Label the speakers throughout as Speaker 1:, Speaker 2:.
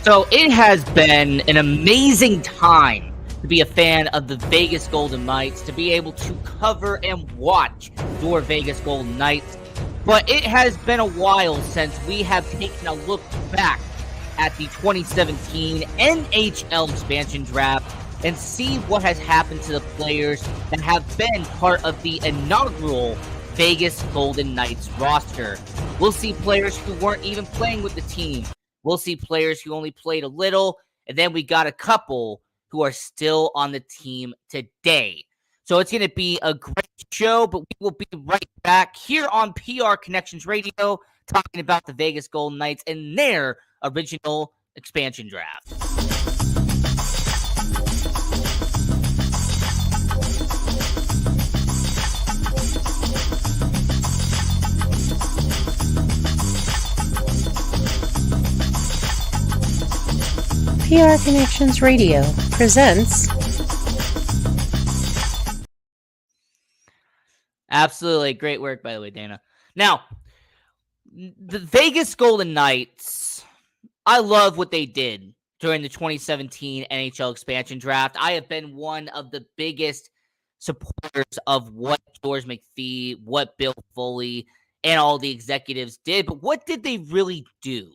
Speaker 1: So it has been an amazing time to be a fan of the Vegas Golden Knights, to be able to cover and watch your Vegas Golden Knights. But it has been a while since we have taken a look back at the 2017 NHL expansion draft and see what has happened to the players that have been part of the inaugural Vegas Golden Knights roster. We'll see players who weren't even playing with the team. We'll see players who only played a little, and then we got a couple who are still on the team today. So it's going to be a great show, but we will be right back here on PR Connections Radio talking about the Vegas Golden Knights and their original expansion draft.
Speaker 2: PR Connections Radio presents.
Speaker 1: Absolutely. Great work, by the way, Dana. Now, the Vegas Golden Knights, I love what they did during the 2017 NHL expansion draft. I have been one of the biggest supporters of what George McPhee, what Bill Foley, and all the executives did. But what did they really do?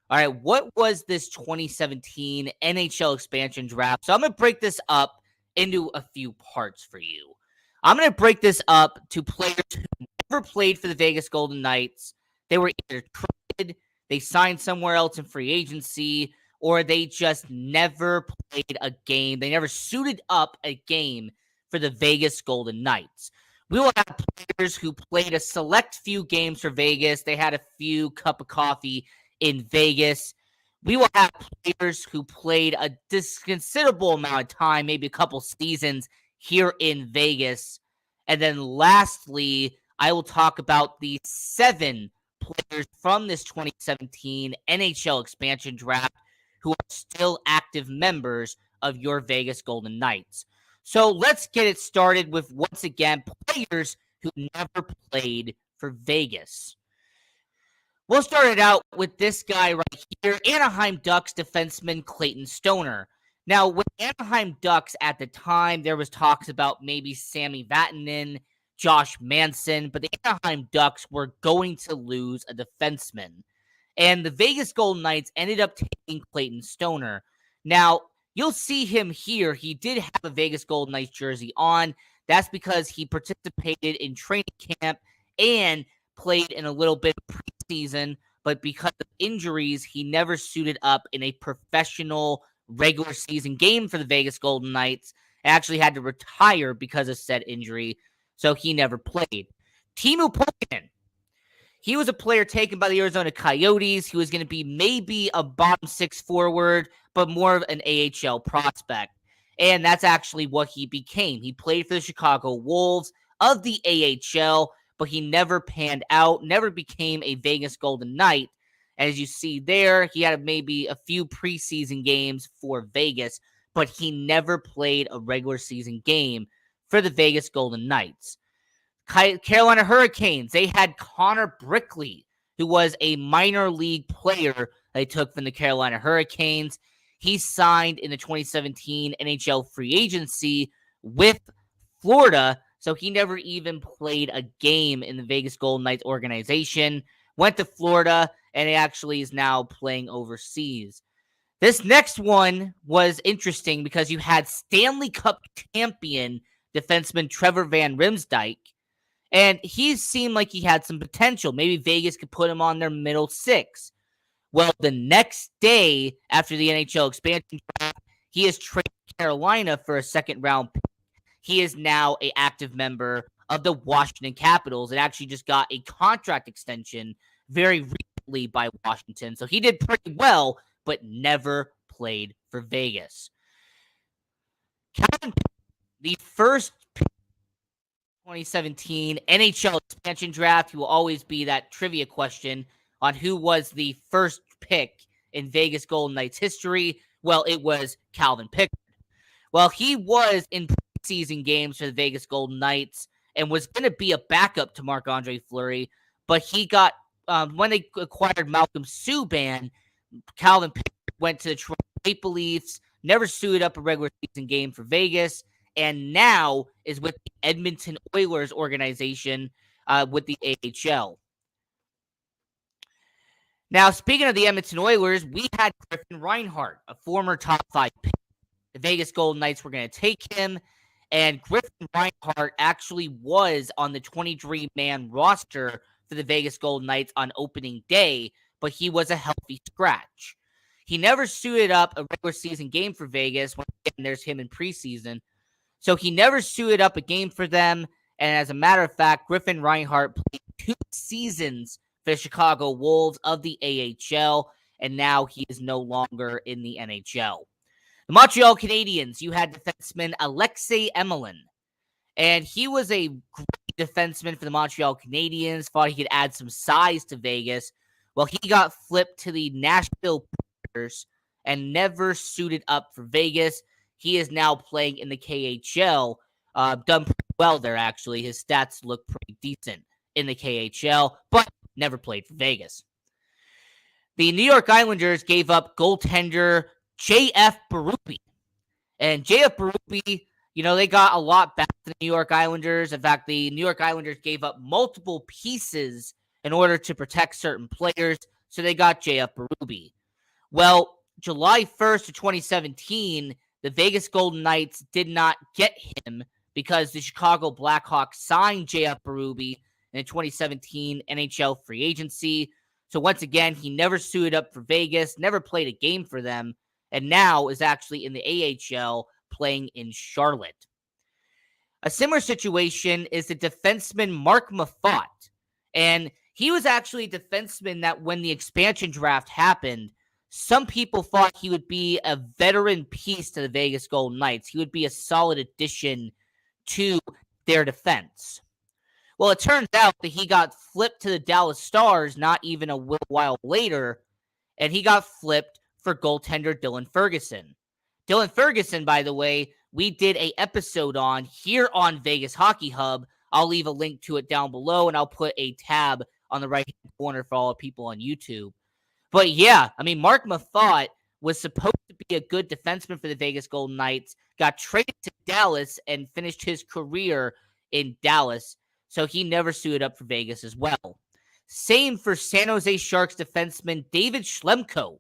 Speaker 1: All right, what was this 2017 NHL expansion draft? So I'm going to break this up into a few parts for you. I'm going to break this up to players who never played for the Vegas Golden Knights. They were either traded, they signed somewhere else in free agency, or they just never played a game. They never suited up a game for the Vegas Golden Knights. We will have players who played a select few games for Vegas. They had a few cup of coffee in Vegas. We will have players who played a considerable amount of time, maybe a couple seasons here in Vegas. And then lastly, I will talk about the 7 players from this 2017 NHL expansion draft who are still active members of your Vegas Golden Knights. So let's get it started with, once again, players who never played for Vegas. We'll start it out with this guy right here, Anaheim Ducks defenseman Clayton Stoner. Now, with Anaheim Ducks at the time, there was talks about maybe Sami Vatanen, Josh Manson, but the Anaheim Ducks were going to lose a defenseman. And the Vegas Golden Knights ended up taking Clayton Stoner. Now, you'll see him here. He did have a Vegas Golden Knights jersey on. That's because he participated in training camp and played in a little bit of preseason, but because of injuries, he never suited up in a professional regular season game for the Vegas Golden Knights. Actually had to retire because of said injury, so he never played. Teemu Pukkanen. He was a player taken by the Arizona Coyotes. He was going to be maybe a bottom 6 forward, but more of an AHL prospect. And that's actually what he became. He played for the Chicago Wolves of the AHL, but he never panned out, never became a Vegas Golden Knight. As you see there, he had maybe a few preseason games for Vegas, but he never played a regular season game for the Vegas Golden Knights. Carolina Hurricanes, they had Connor Brickley, who was a minor league player they took from the Carolina Hurricanes. He signed in the 2017 NHL free agency with Florida, so he never even played a game in the Vegas Golden Knights organization. Went to Florida, and he actually is now playing overseas. This next one was interesting because you had Stanley Cup champion defenseman Trevor Van Riemsdyk, and he seemed like he had some potential. Maybe Vegas could put him on their middle 6. Well, the next day after the NHL expansion draft, he is traded to Carolina for a second-round pick. He is now an active member of the Washington Capitals and actually just got a contract extension very recently by Washington. So he did pretty well, but never played for Vegas. Calvin, the first pick 2017 NHL expansion draft, he will always be that trivia question on who was the first pick in Vegas Golden Knights history. Well, it was Calvin Pickard. Well, he was in preseason games for the Vegas Golden Knights and was going to be a backup to Marc-Andre Fleury, but he got, when they acquired Malcolm Subban, Calvin Pickard went to the Toronto Maple Leafs, never suited up a regular season game for Vegas, and now is with the Edmonton Oilers organization with the AHL. Now, speaking of the Edmonton Oilers, we had Griffin Reinhart, a former top 5 pick. The Vegas Golden Knights were going to take him, and Griffin Reinhart actually was on the 23-man roster for the Vegas Golden Knights on opening day, but he was a healthy scratch. He never suited up a regular season game for Vegas. Once again, there's him in preseason. So he never suited up a game for them, and as a matter of fact, Griffin Reinhart played 2 seasons for the Chicago Wolves of the AHL, and now he is no longer in the NHL. The Montreal Canadiens, you had defenseman Alexei Emelin, and he was a great defenseman for the Montreal Canadiens, thought he could add some size to Vegas. Well, he got flipped to the Nashville Predators and never suited up for Vegas. He is now playing in the KHL, done pretty well there, actually. His stats look pretty decent in the KHL, but never played for Vegas. The New York Islanders gave up goaltender J.F. Berube. And J.F. Berube, they got a lot back to the New York Islanders. In fact, the New York Islanders gave up multiple pieces in order to protect certain players, so they got J.F. Berube. Well, July 1st of 2017, the Vegas Golden Knights did not get him because the Chicago Blackhawks signed J.F. Berube in the 2017 NHL free agency. So once again, he never suited up for Vegas, never played a game for them, and now is actually in the AHL playing in Charlotte. A similar situation is the defenseman Mark Mafat. And he was actually a defenseman that when the expansion draft happened, some people thought he would be a veteran piece to the Vegas Golden Knights. He would be a solid addition to their defense. Well, it turns out that he got flipped to the Dallas Stars not even a while later, and he got flipped for goaltender Dylan Ferguson. Dylan Ferguson, by the way, we did an episode on here on Vegas Hockey Hub. I'll leave a link to it down below, and I'll put a tab on the right-hand corner for all the people on YouTube. But yeah, Mark Mafat was supposed to be a good defenseman for the Vegas Golden Knights, got traded to Dallas, and finished his career in Dallas. So he never suited up for Vegas as well. Same for San Jose Sharks defenseman David Schlemko.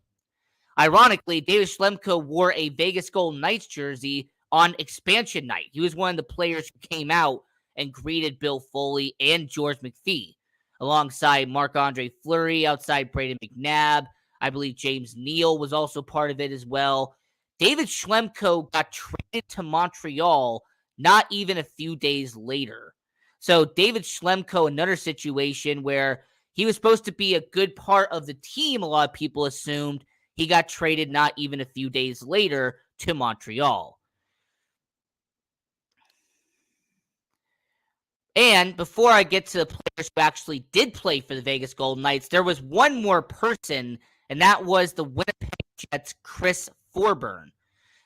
Speaker 1: Ironically, David Schlemko wore a Vegas Golden Knights jersey on expansion night. He was one of the players who came out and greeted Bill Foley and George McPhee, alongside Marc-Andre Fleury, outside Braden McNabb. I believe James Neal was also part of it as well. David Schlemko got traded to Montreal not even a few days later. So David Schlemko, another situation where he was supposed to be a good part of the team, a lot of people assumed. He got traded not even a few days later to Montreal. And before I get to the players who actually did play for the Vegas Golden Knights, there was one more person, and that was the Winnipeg Jets' Chris Thorburn.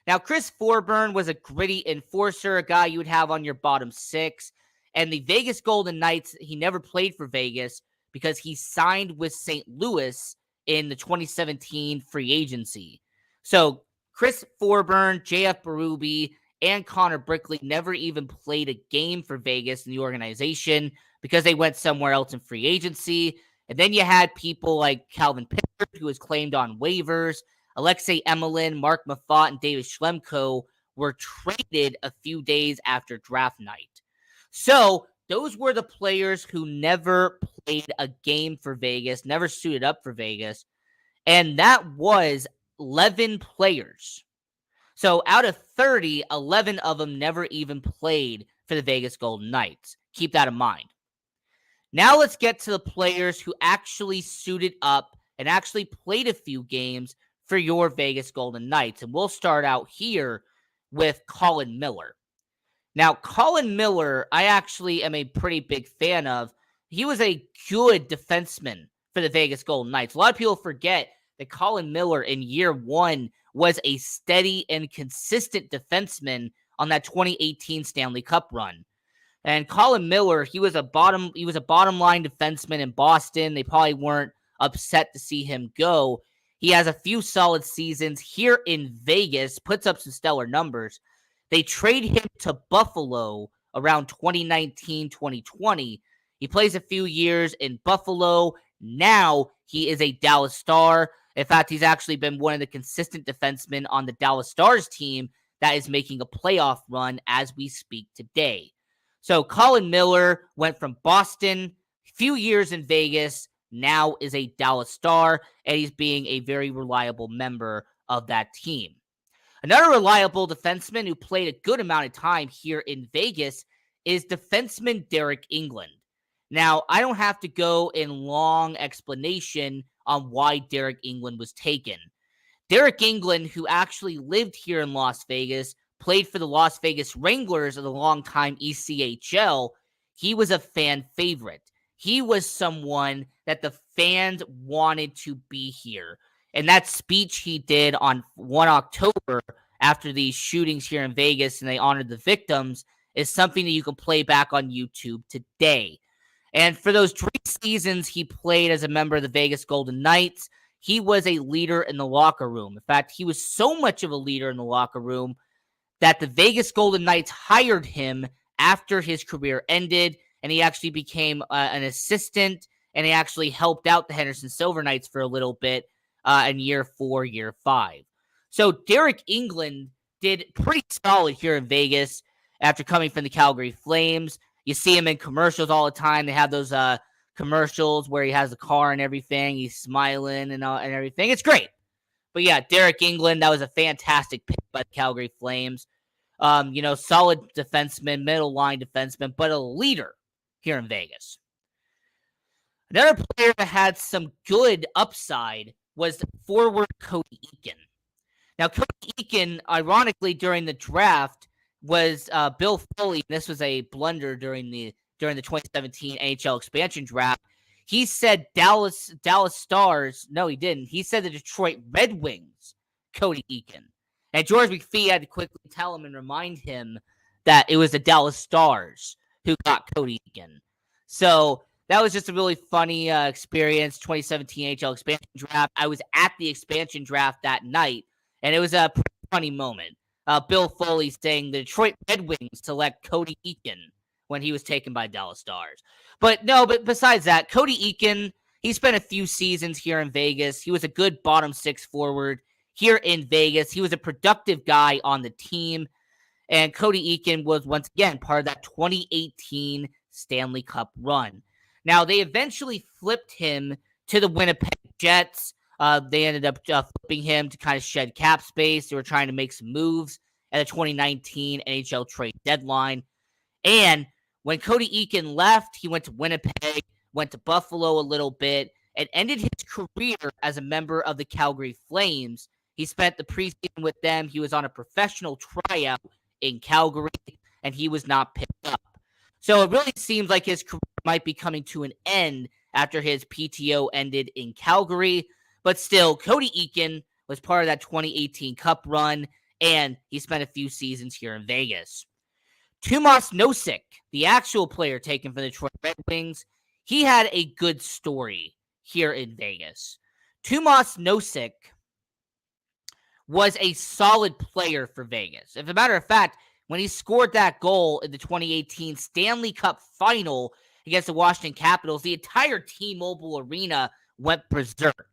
Speaker 1: Now, Chris Thorburn was a gritty enforcer, a guy you would have on your bottom 6. And the Vegas Golden Knights, he never played for Vegas because he signed with St. Louis in the 2017 free agency. So Chris Thorburn, J.F. Berube, and Connor Brickley never even played a game for Vegas in the organization because they went somewhere else in free agency. And then you had people like Calvin Pickard, who was claimed on waivers. Alexei Emelin, Mark Mafat, and David Schlemko were traded a few days after draft night. So those were the players who never played a game for Vegas, never suited up for Vegas. And that was 11 players. So out of 30, 11 of them never even played for the Vegas Golden Knights. Keep that in mind. Now let's get to the players who actually suited up and actually played a few games for your Vegas Golden Knights. And we'll start out here with Colin Miller. Now, Colin Miller, I actually am a pretty big fan of. He was a good defenseman for the Vegas Golden Knights. A lot of people forget that Colin Miller in year 1 was a steady and consistent defenseman on that 2018 Stanley Cup run. And Colin Miller, he was a bottom line defenseman in Boston. They probably weren't upset to see him go. He has a few solid seasons here in Vegas, puts up some stellar numbers. They trade him to Buffalo around 2019, 2020. He plays a few years in Buffalo. Now he is a Dallas Star. In fact, he's actually been one of the consistent defensemen on the Dallas Stars team that is making a playoff run as we speak today. So Colin Miller went from Boston, few years in Vegas, now is a Dallas Star, and he's being a very reliable member of that team. Another reliable defenseman who played a good amount of time here in Vegas is defenseman Derek England. Now, I don't have to go in long explanation on why Derek England was taken. Derek England, who actually lived here in Las Vegas, played for the Las Vegas Wranglers of the longtime ECHL. He was a fan favorite. He was someone that the fans wanted to be here. And that speech he did on 1 October after these shootings here in Vegas and they honored the victims is something that you can play back on YouTube today. And for those 3 seasons he played as a member of the Vegas Golden Knights, he was a leader in the locker room. In fact, he was so much of a leader in the locker room that the Vegas Golden Knights hired him after his career ended, and he actually became an assistant, and he actually helped out the Henderson Silver Knights for a little bit in year 4, year 5. So Derek England did pretty solid here in Vegas after coming from the Calgary Flames. You see him in commercials all the time. They have those commercials where he has the car and everything. He's smiling and everything. It's great. But yeah, Derek England, that was a fantastic pick by the Calgary Flames. Solid defenseman, middle line defenseman, but a leader here in Vegas. Another player that had some good upside was forward Cody Eakin. Now, Cody Eakin, ironically, during the draft was Bill Foley. This was a blunder during the 2017 NHL expansion draft. He said Dallas Stars. No, he didn't. He said the Detroit Red Wings, Cody Eakin. And George McPhee had to quickly tell him and remind him that it was the Dallas Stars who got Cody Eakin. So that was just a really funny experience, 2017 NHL expansion draft. I was at the expansion draft that night, and it was a pretty funny moment. Bill Foley saying the Detroit Red Wings select Cody Eakin when he was taken by Dallas Stars. But besides that, Cody Eakin, he spent a few seasons here in Vegas. He was a good bottom 6 forward here in Vegas. He was a productive guy on the team. And Cody Eakin was, once again, part of that 2018 Stanley Cup run. Now, they eventually flipped him to the Winnipeg Jets. They ended up flipping him to kind of shed cap space. They were trying to make some moves at the 2019 NHL trade deadline. And when Cody Eakin left, he went to Winnipeg, went to Buffalo a little bit, and ended his career as a member of the Calgary Flames. He spent the preseason with them. He was on a professional tryout in Calgary, and he was not picked up. So it really seems like his career might be coming to an end after his PTO ended in Calgary. But still, Cody Eakin was part of that 2018 Cup run, and he spent a few seasons here in Vegas. Tomas Nosek, the actual player taken from the Detroit Red Wings, he had a good story here in Vegas. Tomas Nosek was a solid player for Vegas. As a matter of fact, when he scored that goal in the 2018 Stanley Cup final against the Washington Capitals, the entire T-Mobile Arena went berserk.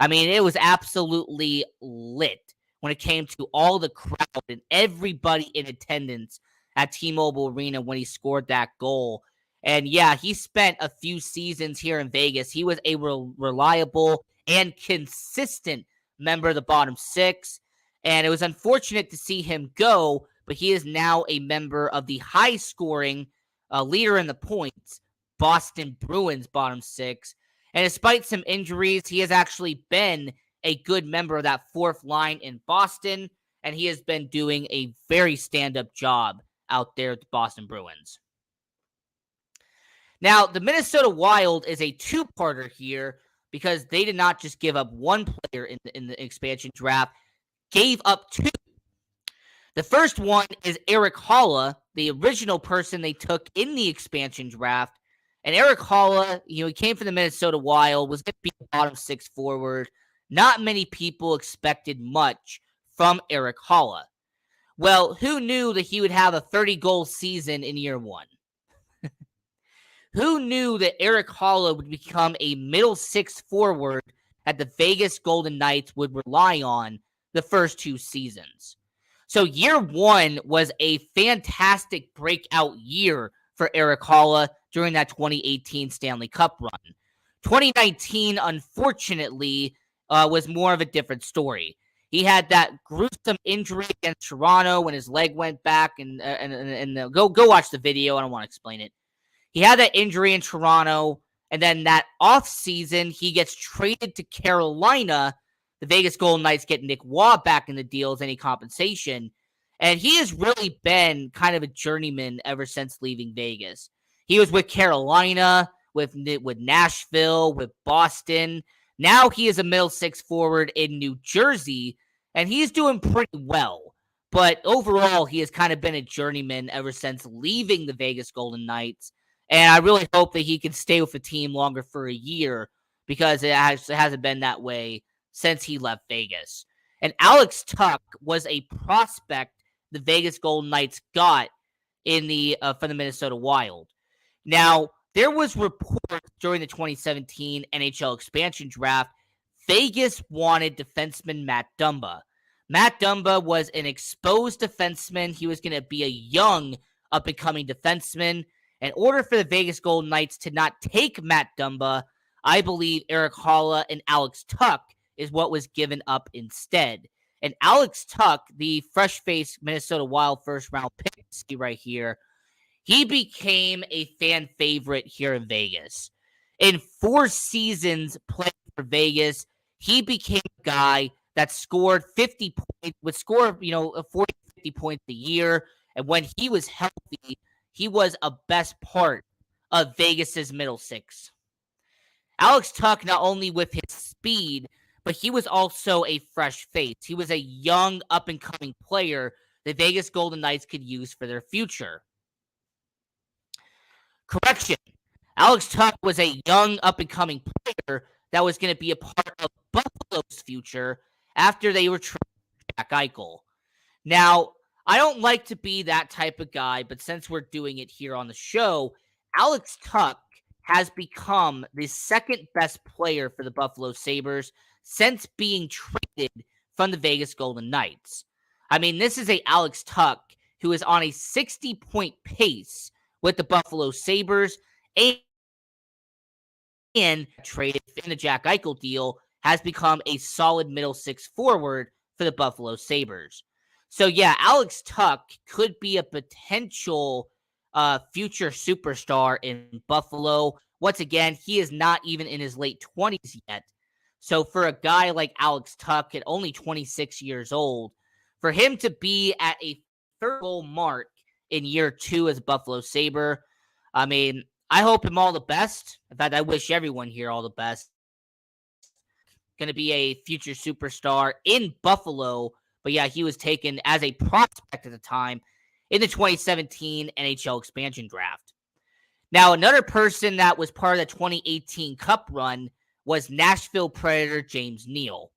Speaker 1: I mean, it was absolutely lit when it came to all the crowd and everybody in attendance at T-Mobile Arena when he scored that goal. And yeah, he spent a few seasons here in Vegas. He was a reliable and consistent member of the bottom 6. And it was unfortunate to see him go, but he is now a member of the high-scoring leader in the points, Boston Bruins bottom 6. And despite some injuries, he has actually been a good member of that 4th line in Boston, and he has been doing a very stand-up job out there at the Boston Bruins. Now, the Minnesota Wild is a 2-parter here because they did not just give up one player in the expansion draft, gave up 2. The first one is Eric Halla, the original person they took in the expansion draft. And Eric Halla, he came from the Minnesota Wild, was going to be a bottom 6 forward, not many people expected much from Erik Haula. Well, who knew that he would have a 30-goal season in year one? Who knew that Erik Haula would become a middle six forward that the Vegas Golden Knights would rely on the first two seasons? So year one was a fantastic breakout year for Erik Haula during that 2018 Stanley Cup run. 2019, unfortunately, was more of a different story. He had that gruesome injury against Toronto when his leg went back, and go watch the video. I don't want to explain it. He had that injury in Toronto, and then that offseason, he gets traded to Carolina. The Vegas Golden Knights get Nick Waugh back in the deal as any compensation, and he has really been kind of a journeyman ever since leaving Vegas. He was with Carolina, with Nashville, with Boston. Now he is a middle six forward in New Jersey, and he's doing pretty well. But overall, he has kind of been a journeyman ever since leaving the Vegas Golden Knights. And I really hope that he can stay with the team longer for a year, because it hasn't been that way since he left Vegas. And Alex Tuch was a prospect the Vegas Golden Knights got in the from the Minnesota Wild. Now, there was reports during the 2017 NHL expansion draft, Vegas wanted defenseman Matt Dumba. Matt Dumba was an exposed defenseman. He was going to be a young up-and-coming defenseman. In order for the Vegas Golden Knights to not take Matt Dumba, I believe Erik Haula and Alex Tuch is what was given up instead. And Alex Tuch, the fresh-faced Minnesota Wild first-round pick, see right here, he became a fan favorite here in Vegas. In 4 seasons playing for Vegas, he became a guy that scored 50 points, would score, 40, 50 points a year. And when he was healthy, he was a best part of Vegas's middle six. Alex Tuch, not only with his speed, but he was also a fresh face. He was a young, up-and-coming player the Vegas Golden Knights could use for their future. Correction. Alex Tuch was a young, up-and-coming player that was going to be a part of Buffalo's future after they were traded Jack Eichel. Now, I don't like to be that type of guy, but since we're doing it here on the show, Alex Tuch has become the second best player for the Buffalo Sabres since being traded from the Vegas Golden Knights. I mean, this is a Alex Tuch who is on a 60-point pace with the Buffalo Sabres, and traded in the Jack Eichel deal has become a solid middle six forward for the Buffalo Sabres. So yeah, Alex Tuch could be a potential future superstar in Buffalo. Once again, he is not even in his late 20s yet. So for a guy like Alex Tuch at only 26 years old, for him to be at a 30-goal mark in year 2 as a Buffalo Sabre, I mean, I hope him all the best. In fact, I wish everyone here all the best. Going to be a future superstar in Buffalo. But yeah, he was taken as a prospect at the time in the 2017 NHL expansion draft. Now, another person that was part of the 2018 Cup run was Nashville Predator James Neal.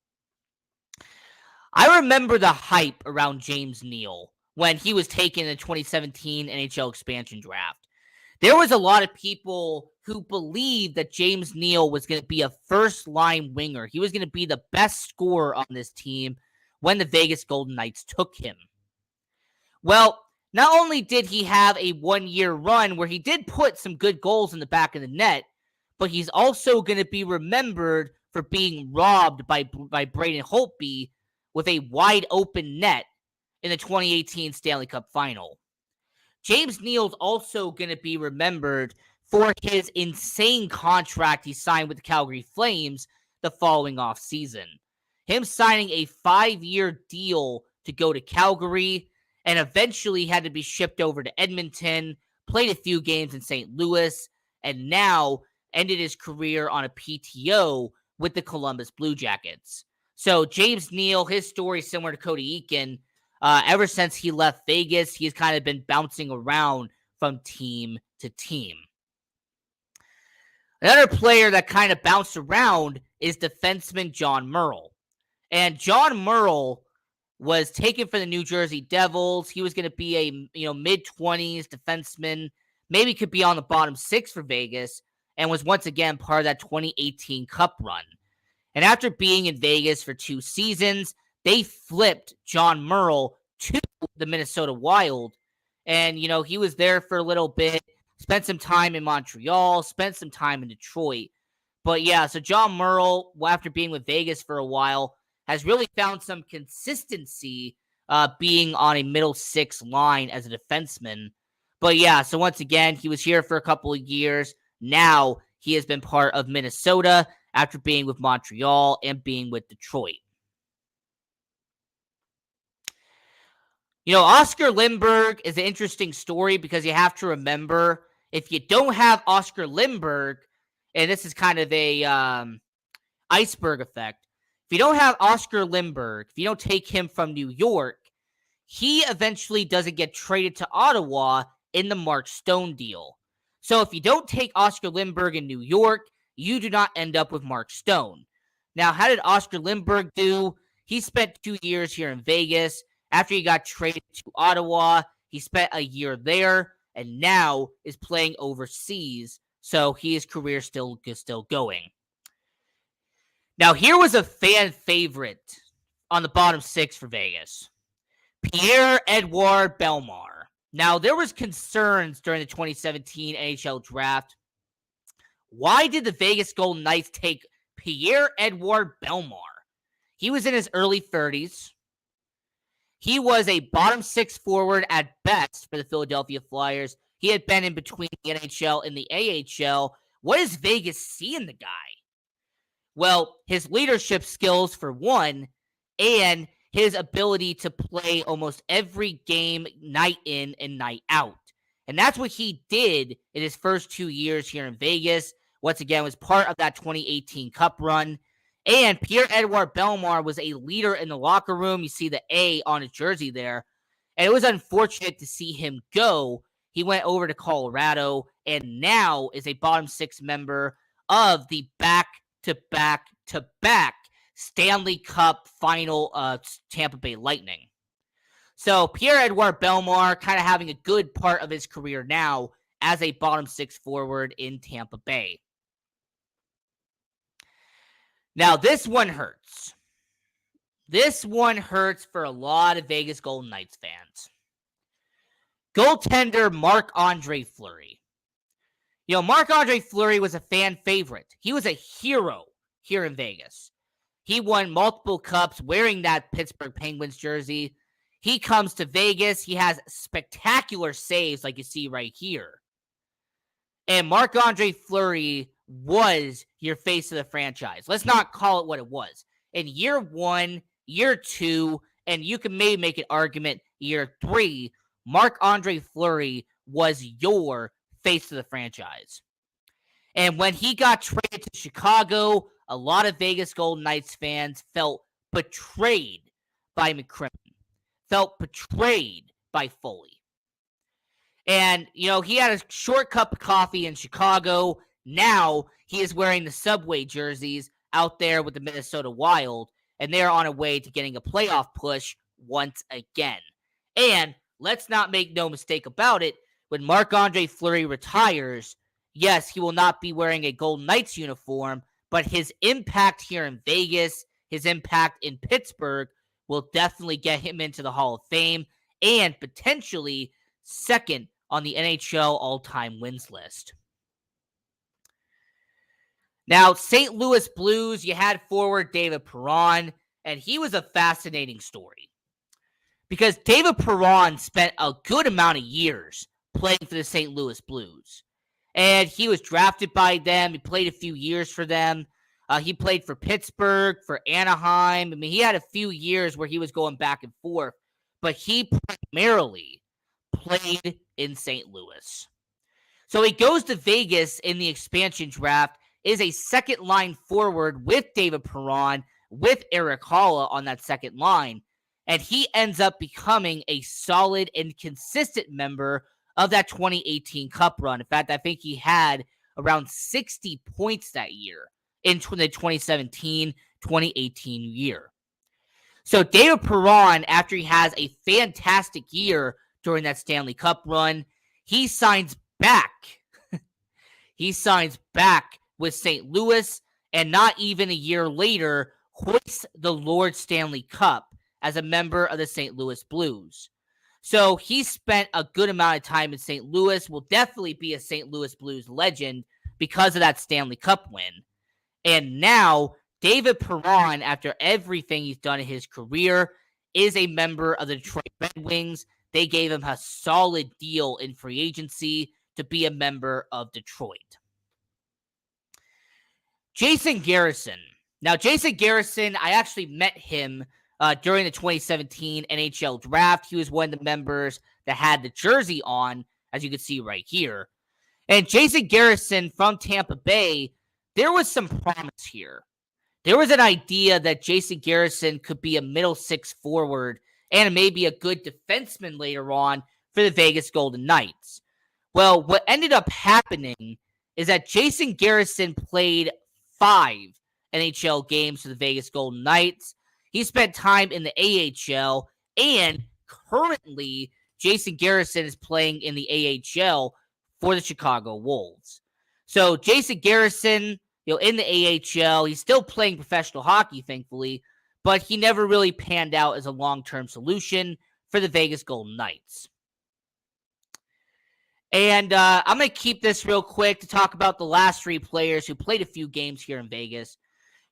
Speaker 1: I remember the hype around James Neal when he was taken in the 2017 NHL expansion draft. There was a lot of people who believed that James Neal was going to be a first-line winger. He was going to be the best scorer on this team when the Vegas Golden Knights took him. Well, not only did he have a one-year run where he did put some good goals in the back of the net, but he's also going to be remembered for being robbed by Braden Holtby with a wide-open net in the 2018 Stanley Cup Final. James Neal's also going to be remembered for his insane contract he signed with the Calgary Flames the following offseason. Him signing a 5-year deal to go to Calgary and eventually had to be shipped over to Edmonton, played a few games in St. Louis, and now ended his career on a PTO with the Columbus Blue Jackets. So James Neal, his story is similar to Cody Eakin. Ever since he left Vegas, he's kind of been bouncing around from team to team. Another player that kind of bounced around is defenseman John Merle. And John Merle was taken for the New Jersey Devils. He was going to be a mid-20s defenseman, maybe could be on the bottom six for Vegas, and was once again part of that 2018 Cup run. And after being in Vegas for 2 seasons, they flipped John Merle to the Minnesota Wild. And, he was there for a little bit, spent some time in Montreal, spent some time in Detroit. But yeah, so John Merle, after being with Vegas for a while, has really found some consistency being on a middle six line as a defenseman. But yeah, so once again, he was here for a couple of years. Now he has been part of Minnesota after being with Montreal and being with Detroit. Oscar Lindberg is an interesting story because you have to remember, if you don't have Oscar Lindberg, and this is kind of a iceberg effect, if you don't have Oscar Lindberg, if you don't take him from New York, he eventually doesn't get traded to Ottawa in the Mark Stone deal. So if you don't take Oscar Lindberg in New York, you do not end up with Mark Stone. Now, how did Oscar Lindberg do? He spent 2 years here in Vegas. After he got traded to Ottawa, he spent a year there and now is playing overseas. So his career is still going. Now, here was a fan favorite on the bottom six for Vegas. Pierre-Edouard Bellemare. Now, there was concerns during the 2017 NHL draft. Why did the Vegas Golden Knights take Pierre-Edouard Bellemare? He was in his early 30s. He was a bottom six forward at best for the Philadelphia Flyers. He had been in between the NHL and the AHL. What does Vegas see in the guy? Well, his leadership skills for one, and his ability to play almost every game night in and night out. And that's what he did in his first 2 years here in Vegas. Once again, was part of that 2018 Cup run. And Pierre-Edouard Bellemare was a leader in the locker room. You see the A on his jersey there. And it was unfortunate to see him go. He went over to Colorado and now is a bottom six member of the back-to-back-to-back Stanley Cup final Tampa Bay Lightning. So Pierre-Edouard Bellemare kind of having a good part of his career now as a bottom six forward in Tampa Bay. Now, this one hurts. This one hurts for a lot of Vegas Golden Knights fans. Goaltender Marc-Andre Fleury. Marc-Andre Fleury was a fan favorite. He was a hero here in Vegas. He won multiple cups wearing that Pittsburgh Penguins jersey. He comes to Vegas. He has spectacular saves like you see right here. And Marc-Andre Fleury was your face of the franchise. Let's not call it what it was. In year 1, year 2, and you can maybe make an argument year 3, Marc-Andre Fleury was your face of the franchise. And when he got traded to Chicago, a lot of Vegas Golden Knights fans felt betrayed by McCrimmon, felt betrayed by Foley. And, he had a short cup of coffee in Chicago. Now he is wearing the Subway jerseys out there with the Minnesota Wild, and they're on a way to getting a playoff push once again. And let's not make no mistake about it, when Marc-Andre Fleury retires, yes, he will not be wearing a Golden Knights uniform, but his impact here in Vegas, his impact in Pittsburgh will definitely get him into the Hall of Fame and potentially second on the NHL all-time wins list. Now, St. Louis Blues, you had forward David Perron, and he was a fascinating story because David Perron spent a good amount of years playing for the St. Louis Blues. And he was drafted by them. He played a few years for them. He played for Pittsburgh, for Anaheim. I mean, he had a few years where he was going back and forth, but he primarily played in St. Louis. So he goes to Vegas in the expansion draft, is a second line forward with David Perron, with Eric Haula on that second line, and he ends up becoming a solid and consistent member of that 2018 Cup run. In fact, I think he had around 60 points that year in the 2017-2018 year. So David Perron, after he has a fantastic year during that Stanley Cup run, he signs back. He signs back with St. Louis, and not even a year later, hoists the Lord Stanley Cup as a member of the St. Louis Blues. So he spent a good amount of time in St. Louis, will definitely be a St. Louis Blues legend because of that Stanley Cup win. And now, David Perron, after everything he's done in his career, is a member of the Detroit Red Wings. They gave him a solid deal in free agency to be a member of Detroit. Jason Garrison. Now, Jason Garrison, I actually met him during the 2017 NHL draft. He was one of the members that had the jersey on, as you can see right here. And Jason Garrison from Tampa Bay, there was some promise here. There was an idea that Jason Garrison could be a middle six forward and maybe a good defenseman later on for the Vegas Golden Knights. Well, what ended up happening is that Jason Garrison played 5 NHL games for the Vegas Golden Knights. He spent time in the AHL, and currently Jason Garrison is playing in the AHL for the Chicago Wolves. So Jason Garrison, in the AHL, he's still playing professional hockey, thankfully, but he never really panned out as a long-term solution for the Vegas Golden Knights. And I'm going to keep this real quick to talk about the last 3 players who played a few games here in Vegas.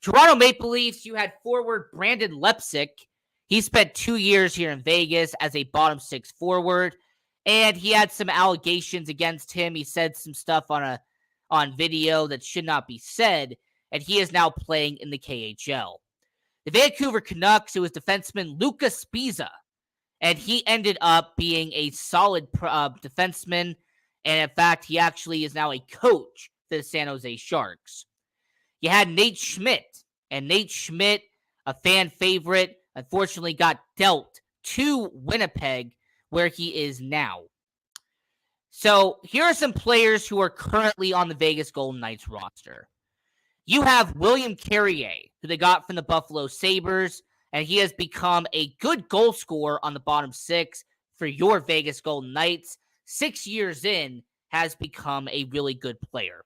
Speaker 1: Toronto Maple Leafs, you had forward Brandon Lepsick. He spent 2 years here in Vegas as a bottom 6 forward, and he had some allegations against him. He said some stuff on video that should not be said, and he is now playing in the KHL. The Vancouver Canucks, it was defenseman Luca Sbisa, and he ended up being a solid defenseman, and in fact, he actually is now a coach for the San Jose Sharks. You had Nate Schmidt, and Nate Schmidt, a fan favorite, unfortunately got dealt to Winnipeg, where he is now. So here are some players who are currently on the Vegas Golden Knights roster. You have William Carrier, who they got from the Buffalo Sabres, and he has become a good goal scorer on the bottom 6 for your Vegas Golden Knights. 6 years in, has become a really good player.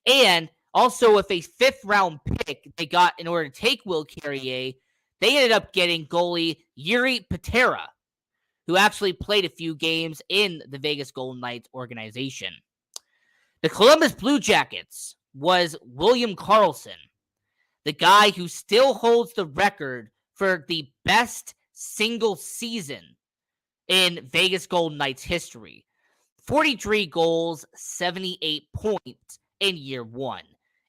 Speaker 1: And also with a 5th round pick they got in order to take Will Carrier, they ended up getting goalie Yuri Patera, who actually played a few games in the Vegas Golden Knights organization. The Columbus Blue Jackets was William Karlsson, the guy who still holds the record for the best single season in Vegas Golden Knights history. 43 goals, 78 points in year 1.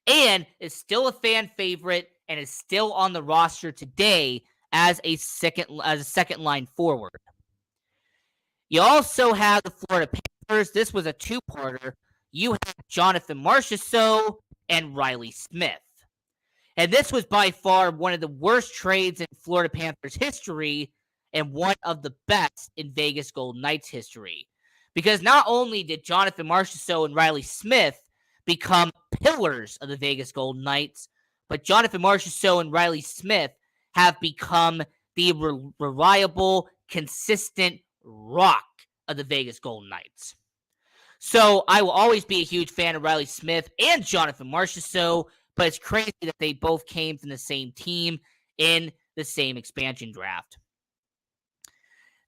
Speaker 1: And is still a fan favorite and is still on the roster today as a second line forward. You also have the Florida Panthers. This was a 2-parter. You have Jonathan Marchessault and Riley Smith. And this was by far one of the worst trades in Florida Panthers history and one of the best in Vegas Golden Knights history. Because not only did Jonathan Marchessault and Riley Smith become pillars of the Vegas Golden Knights, but Jonathan Marchessault and Riley Smith have become the reliable, consistent rock of the Vegas Golden Knights. So I will always be a huge fan of Riley Smith and Jonathan Marchessault, but it's crazy that they both came from the same team in the same expansion draft.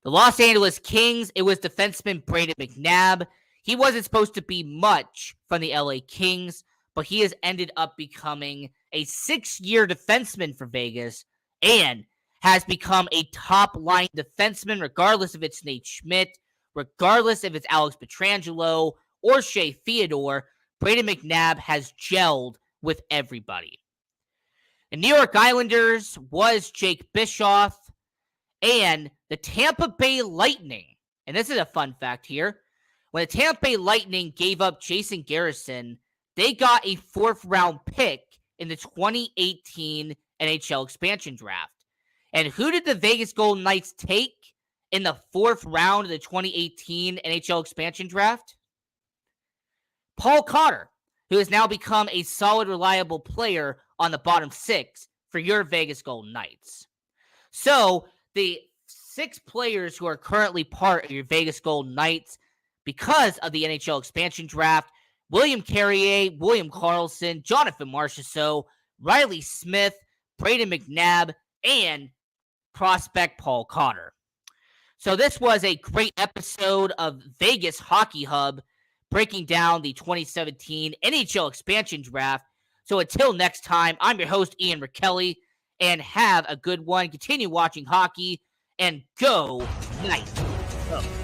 Speaker 1: The Los Angeles Kings, it was defenseman Brayden McNabb. He wasn't supposed to be much from the LA Kings, but he has ended up becoming a 6-year defenseman for Vegas and has become a top-line defenseman, regardless if it's Nate Schmidt, regardless if it's Alex Pietrangelo or Shea Theodore. Brayden McNabb has gelled with everybody. The New York Islanders was Jake Bischoff, and the Tampa Bay Lightning, and this is a fun fact here, when the Tampa Bay Lightning gave up Jason Garrison, they got a 4th-round pick in the 2018 NHL expansion draft. And who did the Vegas Golden Knights take in the 4th round of the 2018 NHL expansion draft? Paul Cotter. who has now become a solid, reliable player on the bottom 6 for your Vegas Golden Knights. So the 6 players who are currently part of your Vegas Golden Knights because of the NHL expansion draft: William Carrier, William Karlsson, Jonathan Marchessault, Riley Smith, Braden McNabb, and prospect Paul Cotter. So this was a great episode of Vegas Hockey Hub, breaking down the 2017 NHL expansion draft. So until next time, I'm your host, Ian Rakelli, and have a good one. Continue watching hockey, and go Knights.